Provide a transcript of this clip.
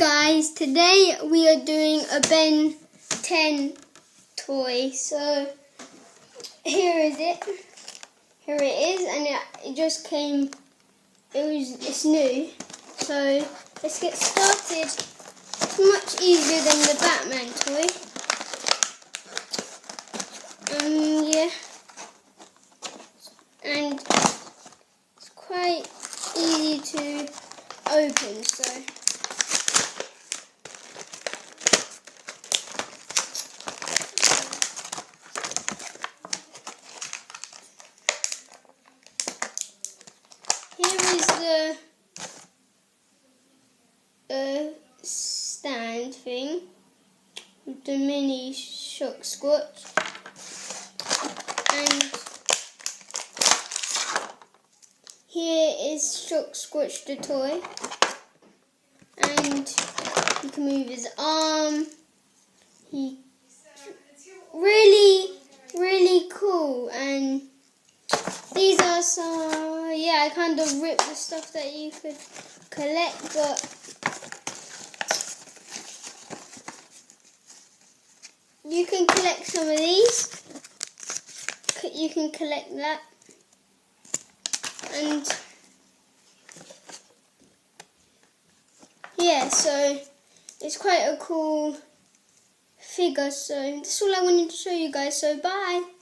guys, today we are doing a Ben 10 toy. So here is it. Here it is, and it just came. It's new. So let's get started. It's much easier than the Batman toy. Yeah, and it's quite easy to open. So. Here is the stand thing with the mini Shocksquatch, and here is Shocksquatch the toy, and you can move his arm. He really cool, and these are some. Yeah, I kind of ripped the stuff that you could collect, but you can collect some of these. You can collect that, and yeah, so it's quite a cool figure. So that's all I wanted to show you guys. So bye.